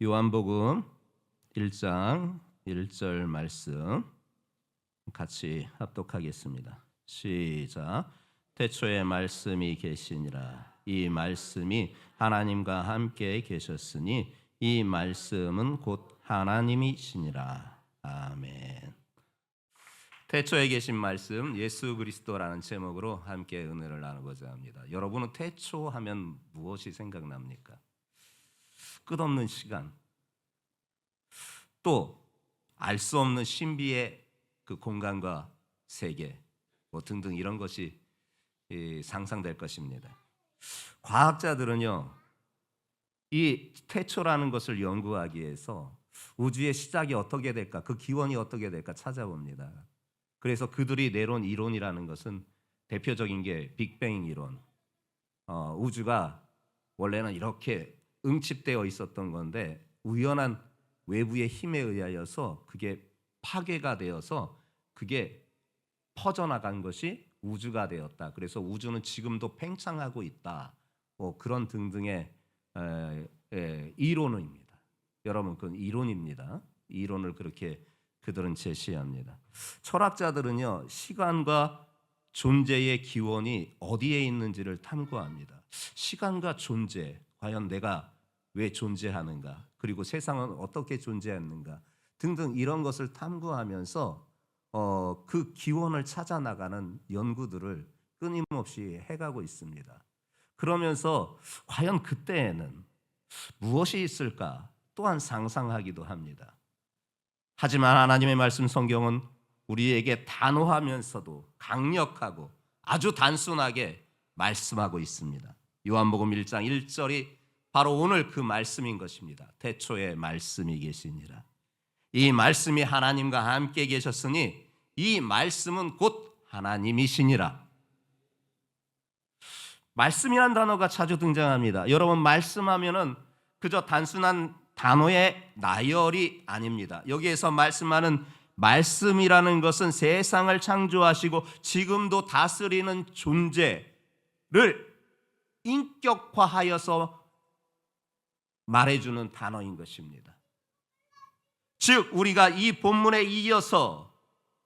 요한복음 1장 1절 말씀 같이 합독하겠습니다. 시작. 태초에 말씀이 계시니라. 이 말씀이 하나님과 함께 계셨으니 이 말씀은 곧 하나님이시니라. 아멘. 태초에 계신 말씀 예수 그리스도라는 제목으로 함께 은혜를 나누고자 합니다. 여러분은 태초하면 무엇이 생각납니까? 끝없는 시간, 또 알 수 없는 신비의 그 공간과 세계 등등 이런 것이 상상될 것입니다. 과학자들은요, 이 태초라는 것을 연구하기 위해서 우주의 시작이 어떻게 될까, 그 기원이 어떻게 될까 찾아봅니다. 그래서 그들이 내놓은 이론이라는 것은 대표적인 게 빅뱅 이론. 우주가 원래는 이렇게 응집되어 있었던 건데 우연한 외부의 힘에 의하여서 그게 파괴가 되어서 그게 퍼져나간 것이 우주가 되었다. 그래서 우주는 지금도 팽창하고 있다. 그런 등등의 이론입니다. 여러분, 그건 이론입니다. 이론을 그렇게 그들은 제시합니다. 철학자들은요, 시간과 존재의 기원이 어디에 있는지를 탐구합니다. 시간과 존재, 과연 내가 왜 존재하는가, 그리고 세상은 어떻게 존재하는가 등등 이런 것을 탐구하면서 그 기원을 찾아 나가는 연구들을 끊임없이 해가고 있습니다. 그러면서 과연 그때에는 무엇이 있을까 또한 상상하기도 합니다. 하지만 하나님의 말씀 성경은 우리에게 단호하면서도 강력하고 아주 단순하게 말씀하고 있습니다. 요한복음 1장 1절이 바로 오늘 그 말씀인 것입니다. 태초에 말씀이 계시니라. 이 말씀이 하나님과 함께 계셨으니 이 말씀은 곧 하나님이시니라. 말씀이란 단어가 자주 등장합니다. 여러분, 말씀하면은 그저 단순한 단어의 나열이 아닙니다. 여기에서 말씀하는 말씀이라는 것은 세상을 창조하시고 지금도 다스리는 존재를 인격화하여서 말해주는 단어인 것입니다. 즉 우리가 이 본문에 이어서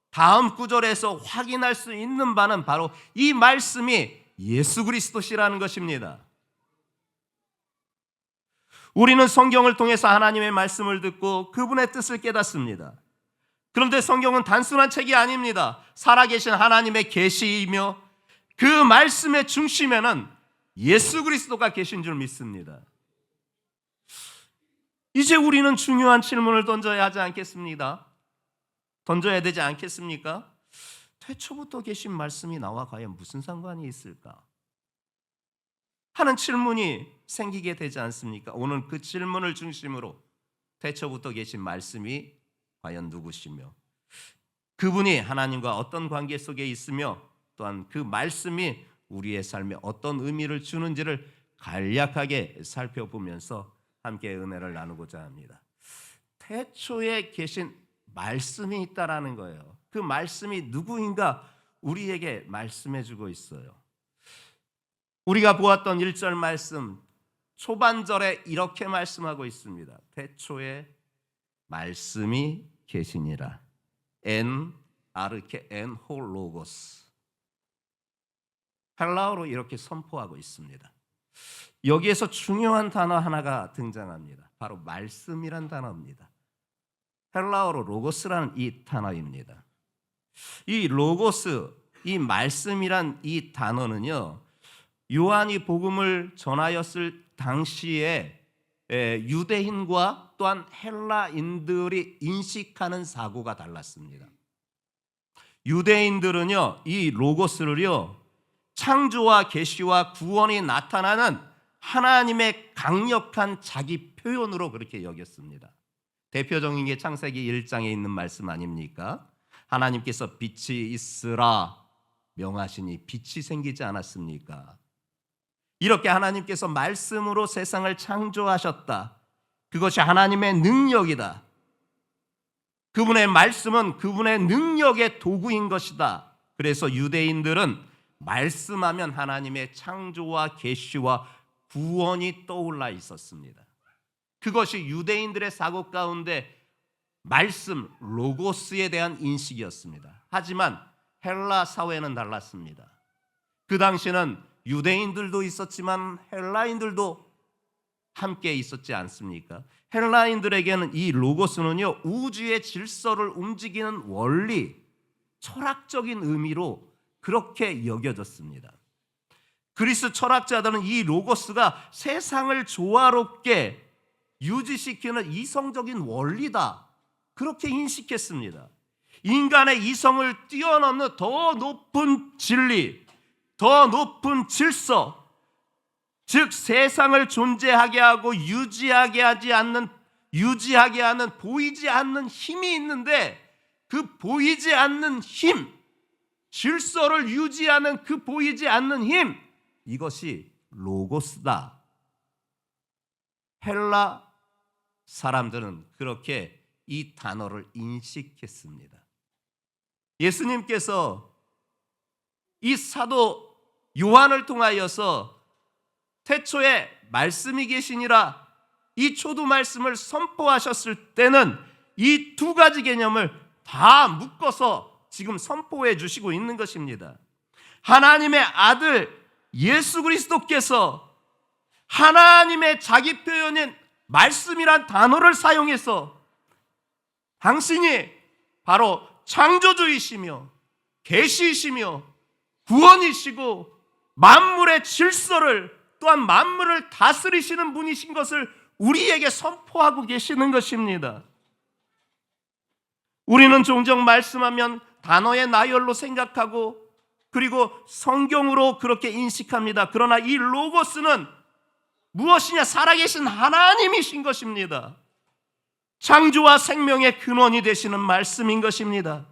다음 구절에서 확인할 수 있는 바는 바로 이 말씀이 예수 그리스도시라는 것입니다. 우리는 성경을 통해서 하나님의 말씀을 듣고 그분의 뜻을 깨닫습니다. 그런데 성경은 단순한 책이 아닙니다. 살아계신 하나님의 계시이며 그 말씀의 중심에는 예수 그리스도가 계신 줄 믿습니다. 이제 우리는 중요한 질문을 던져야 하지 않겠습니까? 던져야 되지 않겠습니까? 태초부터 계신 말씀이 나와 과연 무슨 상관이 있을까? 하는 질문이 생기게 되지 않습니까? 오늘 그 질문을 중심으로 태초부터 계신 말씀이 과연 누구시며 그분이 하나님과 어떤 관계 속에 있으며 또한 그 말씀이 우리의 삶에 어떤 의미를 주는지를 간략하게 살펴보면서 함께 은혜를 나누고자 합니다. 태초에 계신 말씀이 있다라는 거예요. 그 말씀이 누구인가 우리에게 말씀해주고 있어요. 우리가 보았던 1절 말씀 초반절에 이렇게 말씀하고 있습니다. 태초에 말씀이 계시니라. 엔 아르케 엔 홀로고스. 헬라어로 이렇게 선포하고 있습니다. 여기에서 중요한 단어 하나가 등장합니다. 바로 말씀이란 단어입니다. 헬라어로 로고스라는 이 단어입니다. 이 로고스, 이 말씀이란 이 단어는요, 요한이 복음을 전하였을 당시에 유대인과 또한 헬라인들이 인식하는 사고가 달랐습니다. 유대인들은요, 이 로고스를요, 창조와 계시와 구원이 나타나는 하나님의 강력한 자기 표현으로 그렇게 여겼습니다. 대표적인 게 창세기 1장에 있는 말씀 아닙니까? 하나님께서 빛이 있으라 명하시니 빛이 생기지 않았습니까? 이렇게 하나님께서 말씀으로 세상을 창조하셨다. 그것이 하나님의 능력이다. 그분의 말씀은 그분의 능력의 도구인 것이다. 그래서 유대인들은 말씀하면 하나님의 창조와 계시와 구원이 떠올라 있었습니다. 그것이 유대인들의 사고 가운데 말씀 로고스에 대한 인식이었습니다. 하지만 헬라 사회는 달랐습니다. 그 당시는 유대인들도 있었지만 헬라인들도 함께 있었지 않습니까? 헬라인들에게는 이 로고스는요, 우주의 질서를 움직이는 원리, 철학적인 의미로 그렇게 여겨졌습니다. 그리스 철학자들은 이 로고스가 세상을 조화롭게 유지시키는 이성적인 원리다, 그렇게 인식했습니다. 인간의 이성을 뛰어넘는 더 높은 진리, 더 높은 질서, 즉 세상을 존재하게 하고 유지하게 하는 보이지 않는 힘이 있는데, 그 보이지 않는 힘, 질서를 유지하는 그 보이지 않는 힘, 이것이 로고스다. 헬라 사람들은 그렇게 이 단어를 인식했습니다. 예수님께서 이 사도 요한을 통하여서 태초에 말씀이 계시니라, 이 초두 말씀을 선포하셨을 때는 이 두 가지 개념을 다 묶어서 지금 선포해 주시고 있는 것입니다. 하나님의 아들 예수 그리스도께서 하나님의 자기 표현인 말씀이란 단어를 사용해서 당신이 바로 창조주이시며 계시이시며 구원이시고 만물의 질서를, 또한 만물을 다스리시는 분이신 것을 우리에게 선포하고 계시는 것입니다. 우리는 종종 말씀하면 단어의 나열로 생각하고 그리고 성경으로 그렇게 인식합니다. 그러나 이 로고스는 무엇이냐? 살아계신 하나님이신 것입니다. 창조와 생명의 근원이 되시는 말씀인 것입니다.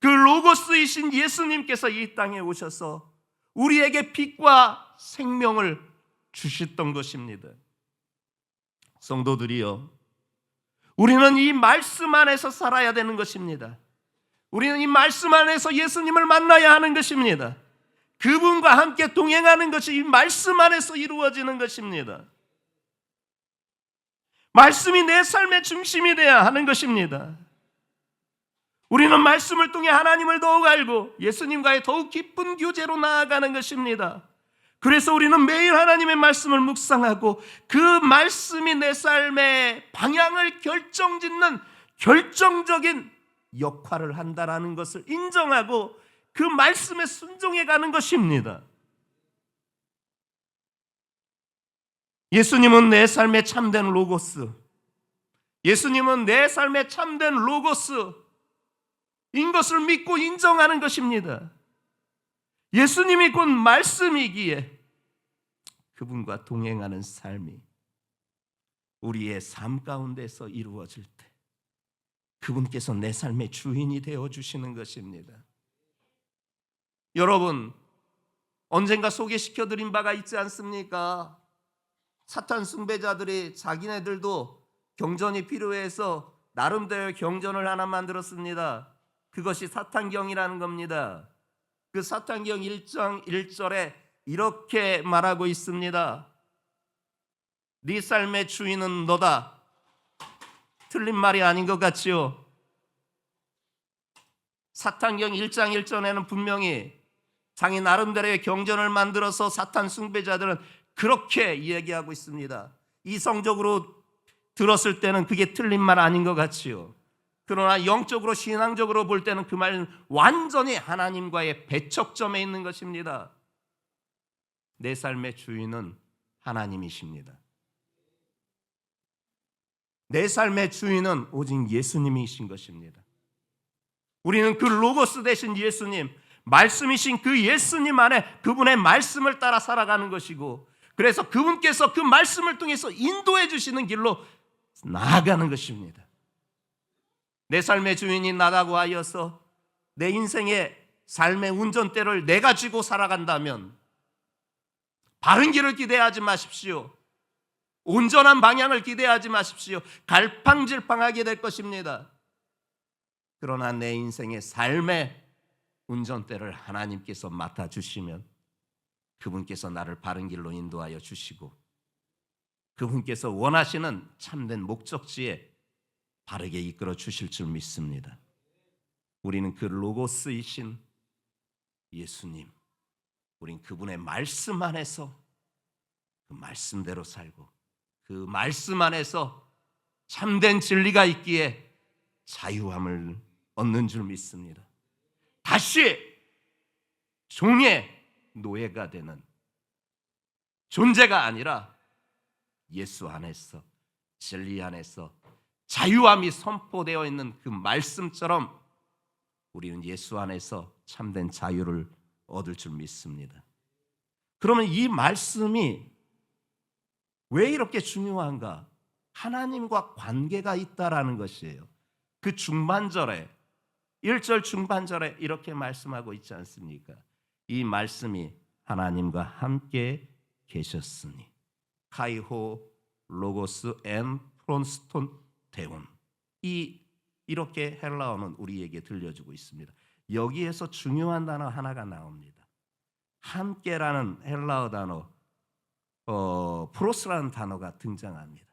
그 로고스이신 예수님께서 이 땅에 오셔서 우리에게 빛과 생명을 주셨던 것입니다. 성도들이여, 우리는 이 말씀 안에서 살아야 되는 것입니다. 우리는 이 말씀 안에서 예수님을 만나야 하는 것입니다. 그분과 함께 동행하는 것이 이 말씀 안에서 이루어지는 것입니다. 말씀이 내 삶의 중심이 되어야 하는 것입니다. 우리는 말씀을 통해 하나님을 더욱 알고 예수님과의 더욱 깊은 교제로 나아가는 것입니다. 그래서 우리는 매일 하나님의 말씀을 묵상하고 그 말씀이 내 삶의 방향을 결정짓는 결정적인 역할을 한다라는 것을 인정하고 그 말씀에 순종해 가는 것입니다. 예수님은 내 삶의 참된 로고스, 예수님은 내 삶의 참된 로고스인 것을 믿고 인정하는 것입니다. 예수님이 곧 말씀이기에 그분과 동행하는 삶이 우리의 삶 가운데서 이루어질 때 그분께서 내 삶의 주인이 되어주시는 것입니다. 여러분, 언젠가 소개시켜드린 바가 있지 않습니까? 사탄 숭배자들이 자기네들도 경전이 필요해서 나름대로 경전을 하나 만들었습니다. 그것이 사탄경이라는 겁니다. 그 사탄경 1장 1절에 이렇게 말하고 있습니다. 네 삶의 주인은 너다. 틀린 말이 아닌 것 같지요? 사탄경 1장 1절에는 분명히 자기 나름대로의 경전을 만들어서 사탄 숭배자들은 그렇게 이야기하고 있습니다. 이성적으로 들었을 때는 그게 틀린 말 아닌 것 같지요. 그러나 영적으로 신앙적으로 볼 때는 그 말은 완전히 하나님과의 배척점에 있는 것입니다. 내 삶의 주인은 하나님이십니다. 내 삶의 주인은 오직 예수님이신 것입니다. 우리는 그 로고스 되신 예수님, 말씀이신 그 예수님 안에 그분의 말씀을 따라 살아가는 것이고, 그래서 그분께서 그 말씀을 통해서 인도해 주시는 길로 나아가는 것입니다. 내 삶의 주인이 나다고 하여서 내 인생의 삶의 운전대를 내가 쥐고 살아간다면 바른 길을 기대하지 마십시오. 온전한 방향을 기대하지 마십시오. 갈팡질팡하게 될 것입니다. 그러나 내 인생의 삶의 운전대를 하나님께서 맡아주시면 그분께서 나를 바른 길로 인도하여 주시고 그분께서 원하시는 참된 목적지에 바르게 이끌어 주실 줄 믿습니다. 우리는 그 로고스이신 예수님, 우린 그분의 말씀 안에서 그 말씀대로 살고 그 말씀 안에서 참된 진리가 있기에 자유함을 얻는 줄 믿습니다. 다시 종의 노예가 되는 존재가 아니라 예수 안에서, 진리 안에서 자유함이 선포되어 있는 그 말씀처럼 우리는 예수 안에서 참된 자유를 얻을 줄 믿습니다. 그러면 이 말씀이 왜 이렇게 중요한가? 하나님과 관계가 있다라는 것이에요. 그 중반절에 1절 중반절에 이렇게 말씀하고 있지 않습니까? 이 말씀이 하나님과 함께 계셨으니 카이호 로고스 앤 프론스톤 대온, 이렇게 헬라어는 우리에게 들려주고 있습니다. 여기에서 중요한 단어 하나가 나옵니다. 함께라는 헬라어 단어 프로스라는 단어가 등장합니다.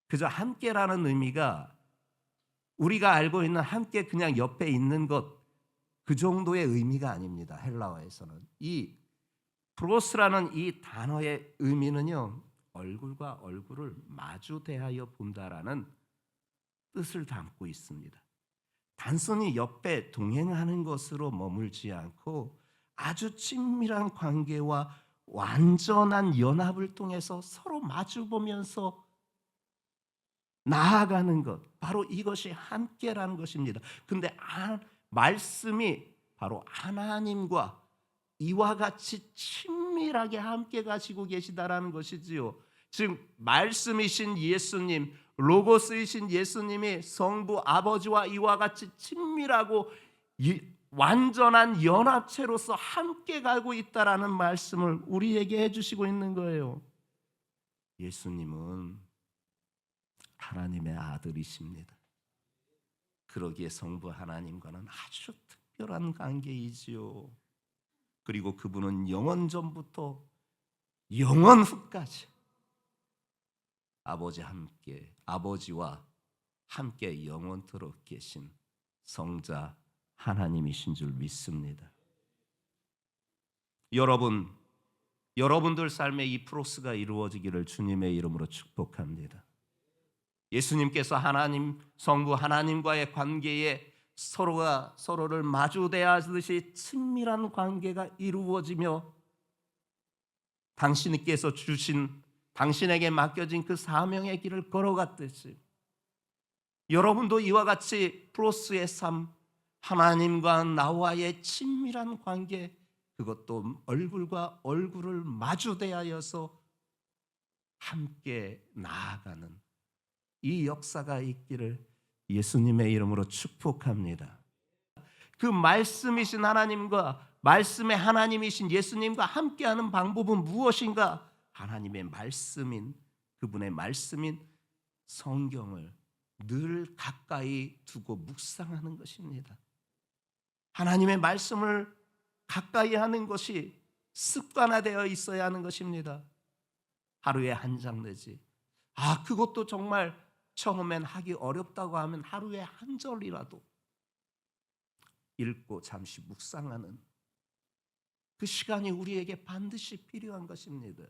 그저 함께라는 의미가 우리가 알고 있는 함께 그냥 옆에 있는 것, 그 정도의 의미가 아닙니다. 헬라어에서는 이 프로스라는 이 단어의 의미는요, 얼굴과 얼굴을 마주 대하여 본다라는 뜻을 담고 있습니다. 단순히 옆에 동행하는 것으로 머물지 않고 아주 친밀한 관계와 완전한 연합을 통해서 서로 마주 보면서 나아가는 것, 바로 이것이 함께라는 것입니다. 근데 말씀이 바로 하나님과 이와 같이 친밀하게 함께 가시고 계시다라는 것이지요. 즉 말씀이신 예수님, 로고스이신 예수님이 성부 아버지와 이와 같이 친밀하고 완전한 연합체로서 함께 가고 있다라는 말씀을 우리에게 해주시고 있는 거예요. 예수님은 하나님의 아들이십니다. 그러기에 성부 하나님과는 아주 특별한 관계이지요. 그리고 그분은 영원 전부터 영원 후까지 아버지와 함께 영원토록 계신 성자 하나님이신 줄 믿습니다. 여러분들 삶에 이 프로스가 이루어지기를 주님의 이름으로 축복합니다. 예수님께서 하나님, 성부 하나님과의 관계에 서로가 서로를 마주 대하듯이 친밀한 관계가 이루어지며 당신께서 당신에게 맡겨진 그 사명의 길을 걸어갔듯이 여러분도 이와 같이 프로스의 삶, 하나님과 나와의 친밀한 관계, 그것도 얼굴과 얼굴을 마주 대하여서 함께 나아가는 이 역사가 있기를 예수님의 이름으로 축복합니다. 그 말씀이신 하나님과 말씀의 하나님이신 예수님과 함께하는 방법은 무엇인가? 하나님의 말씀인 그분의 말씀인 성경을 늘 가까이 두고 묵상하는 것입니다. 하나님의 말씀을 가까이 하는 것이 습관화되어 있어야 하는 것입니다. 하루에 한 장 내지 그것도 정말 처음엔 하기 어렵다고 하면 하루에 한 절이라도 읽고 잠시 묵상하는 그 시간이 우리에게 반드시 필요한 것입니다.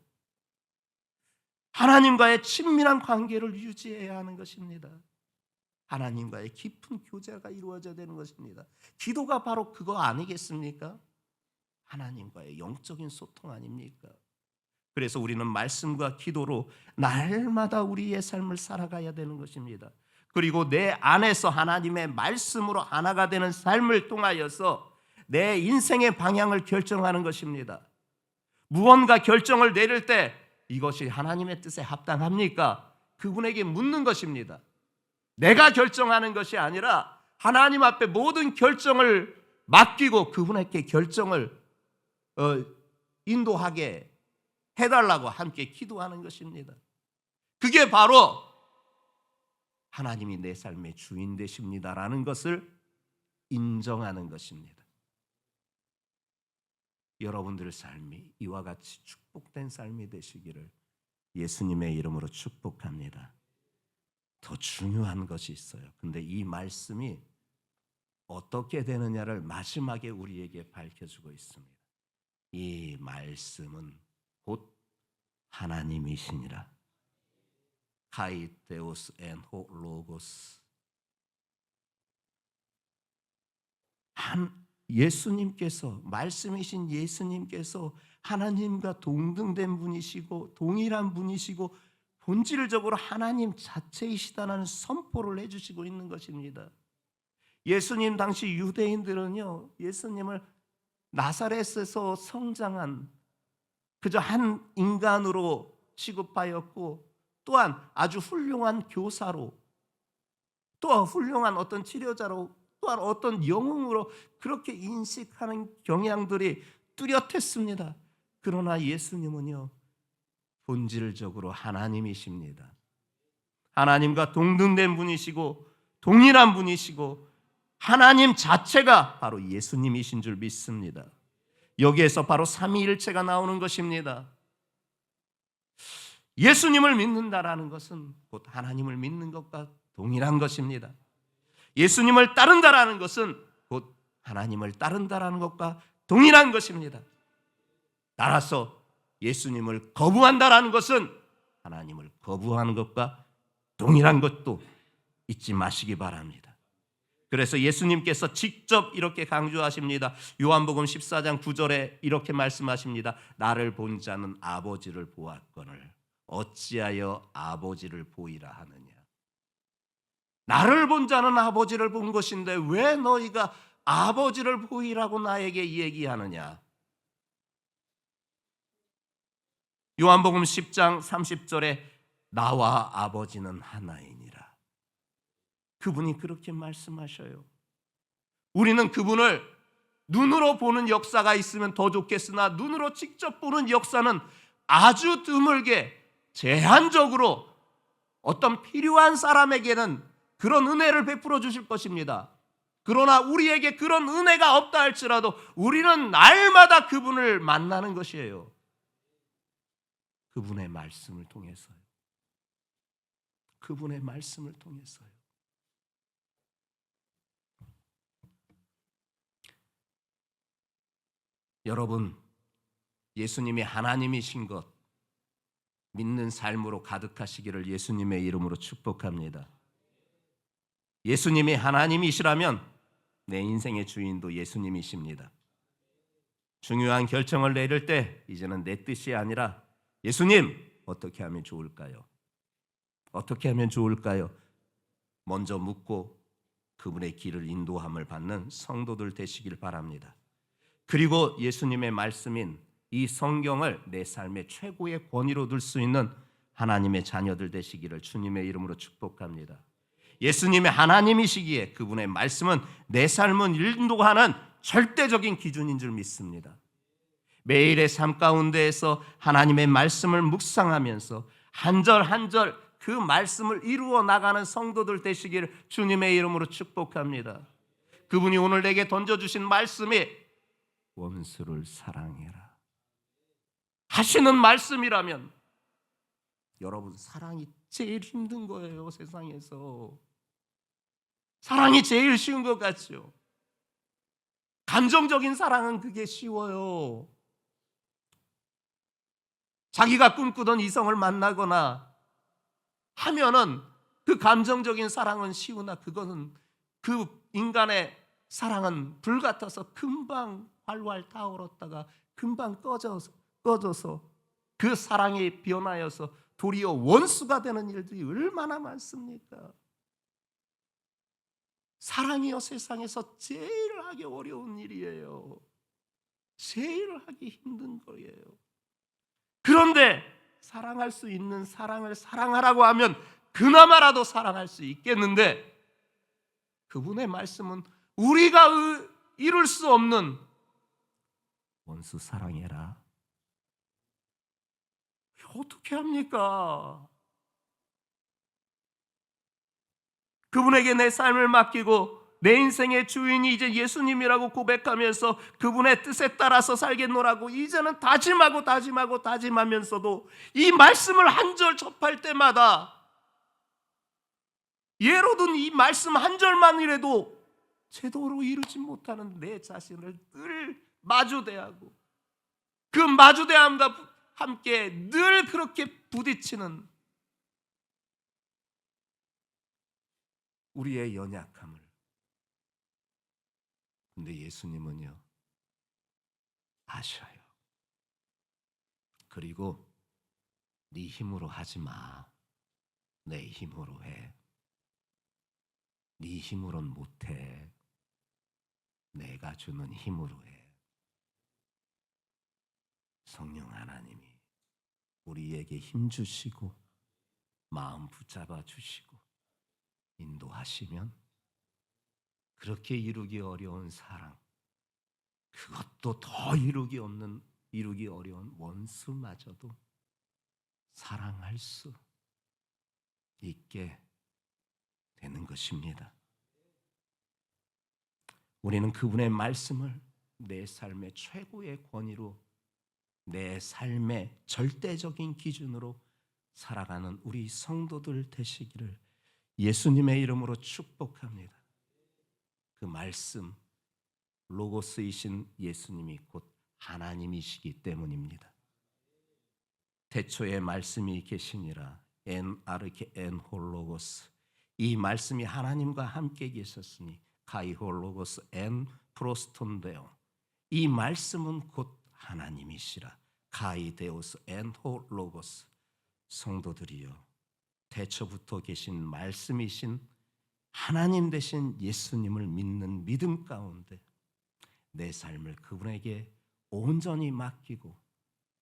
하나님과의 친밀한 관계를 유지해야 하는 것입니다. 하나님과의 깊은 교제가 이루어져야 되는 것입니다. 기도가 바로 그거 아니겠습니까? 하나님과의 영적인 소통 아닙니까? 그래서 우리는 말씀과 기도로 날마다 우리의 삶을 살아가야 되는 것입니다. 그리고 내 안에서 하나님의 말씀으로 하나가 되는 삶을 통하여서 내 인생의 방향을 결정하는 것입니다. 무언가 결정을 내릴 때 이것이 하나님의 뜻에 합당합니까? 그분에게 묻는 것입니다. 내가 결정하는 것이 아니라 하나님 앞에 모든 결정을 맡기고 그분에게 결정을 인도하게 해달라고 함께 기도하는 것입니다. 그게 바로 하나님이 내 삶의 주인 되십니다라는 것을 인정하는 것입니다. 여러분들의 삶이 이와 같이 축복된 삶이 되시기를 예수님의 이름으로 축복합니다. 더 중요한 것이 있어요. 근데 이 말씀이 어떻게 되느냐를 마지막에 우리에게 밝혀주고 있습니다. 이 말씀은 곧 하나님이시니라. 카이테오스 엔 호 로고스. 예수님께서, 말씀이신 예수님께서 하나님과 동등된 분이시고 동일한 분이시고 본질적으로 하나님 자체이시다는 선포를 해주시고 있는 것입니다. 예수님 당시 유대인들은요, 예수님을 나사렛에서 성장한 그저 한 인간으로 취급하였고, 또한 아주 훌륭한 교사로, 또 훌륭한 어떤 치료자로, 또한 어떤 영웅으로 그렇게 인식하는 경향들이 뚜렷했습니다. 그러나 예수님은요, 본질적으로 하나님이십니다. 하나님과 동등된 분이시고 동일한 분이시고 하나님 자체가 바로 예수님이신 줄 믿습니다. 여기에서 바로 삼위일체가 나오는 것입니다. 예수님을 믿는다라는 것은 곧 하나님을 믿는 것과 동일한 것입니다. 예수님을 따른다라는 것은 곧 하나님을 따른다라는 것과 동일한 것입니다. 따라서 예수님을 거부한다라는 것은 하나님을 거부하는 것과 동일한 것도 잊지 마시기 바랍니다. 그래서 예수님께서 직접 이렇게 강조하십니다. 요한복음 14장 9절에 이렇게 말씀하십니다. 나를 본 자는 아버지를 보았거늘 어찌하여 아버지를 보이라 하느냐. 나를 본 자는 아버지를 본 것인데 왜 너희가 아버지를 보이라고 나에게 얘기하느냐. 요한복음 10장 30절에 나와 아버지는 하나이니라. 그분이 그렇게 말씀하셔요. 우리는 그분을 눈으로 보는 역사가 있으면 더 좋겠으나 눈으로 직접 보는 역사는 아주 드물게 제한적으로 어떤 필요한 사람에게는 그런 은혜를 베풀어 주실 것입니다. 그러나 우리에게 그런 은혜가 없다 할지라도 우리는 날마다 그분을 만나는 것이에요. 그분의 말씀을 통해서요. 그분의 말씀을 통해서요. 여러분, 예수님이 하나님이신 것 믿는 삶으로 가득하시기를 예수님의 이름으로 축복합니다. 예수님이 하나님이시라면 내 인생의 주인도 예수님이십니다. 중요한 결정을 내릴 때 이제는 내 뜻이 아니라 예수님, 어떻게 하면 좋을까요? 어떻게 하면 좋을까요? 먼저 묻고 그분의 길을 인도함을 받는 성도들 되시길 바랍니다. 그리고 예수님의 말씀인 이 성경을 내 삶의 최고의 권위로 둘 수 있는 하나님의 자녀들 되시기를 주님의 이름으로 축복합니다. 예수님의 하나님이시기에 그분의 말씀은 내 삶을 인도하는 절대적인 기준인 줄 믿습니다. 매일의 삶 가운데에서 하나님의 말씀을 묵상하면서 한 절 한 절 그 말씀을 이루어 나가는 성도들 되시기를 주님의 이름으로 축복합니다. 그분이 오늘 내게 던져주신 말씀이 원수를 사랑해라 하시는 말씀이라면 여러분, 사랑이 제일 힘든 거예요. 세상에서 사랑이 제일 쉬운 것 같죠. 감정적인 사랑은 그게 쉬워요. 자기가 꿈꾸던 이성을 만나거나 하면은 그 감정적인 사랑은 쉬우나 그거는 그 인간의 사랑은 불 같아서 금방 활활 타오르다가 금방 꺼져서 그 사랑이 변하여서 도리어 원수가 되는 일들이 얼마나 많습니까? 사랑이요 세상에서 제일 하기 어려운 일이에요. 제일 하기 힘든 거예요. 그런데 사랑할 수 있는 사랑을 사랑하라고 하면 그나마라도 사랑할 수 있겠는데 그분의 말씀은 우리가 이룰 수 없는 원수 사랑해라. 어떻게 합니까? 그분에게 내 삶을 맡기고 내 인생의 주인이 이제 예수님이라고 고백하면서 그분의 뜻에 따라서 살겠노라고 이제는 다짐하면서도 이 말씀을 한 절 접할 때마다 예로든 이 말씀 한 절만이라도 제대로 이루지 못하는 내 자신을 늘 마주대하고 그 마주대함과 함께 늘 그렇게 부딪히는 우리의 연약함을. 근데 예수님은요 아셔요. 그리고 네 힘으로 하지 마. 내 힘으로 해. 네 힘으로는 못해. 내가 주는 힘으로 해. 성령 하나님이 우리에게 힘 주시고 마음 붙잡아 주시고 인도하시면 그렇게 이루기 어려운 사랑, 그것도 더 이루기 어려운 원수마저도 사랑할 수 있게 되는 것입니다. 우리는 그분의 말씀을 내 삶의 최고의 권위로, 내 삶의 절대적인 기준으로 살아가는 우리 성도들 되시기를 예수님의 이름으로 축복합니다. 그 말씀, 로고스이신 예수님이 곧 하나님이시기 때문입니다. 태초에 말씀이 계시니라. 엔 아르케 엔 홀로고스. 이 말씀이 하나님과 함께 계셨으니 카이 홀로고스 엔 프로스톤데오. 이 말씀은 곧 하나님이시라. 카이 데오스 엔 홀로고스. 성도들이여, 태초부터 계신 말씀이신 하나님 되신 예수님을 믿는 믿음 가운데 내 삶을 그분에게 온전히 맡기고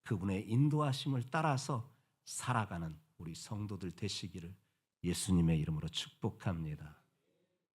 그분의 인도하심을 따라서 살아가는 우리 성도들 되시기를 예수님의 이름으로 축복합니다.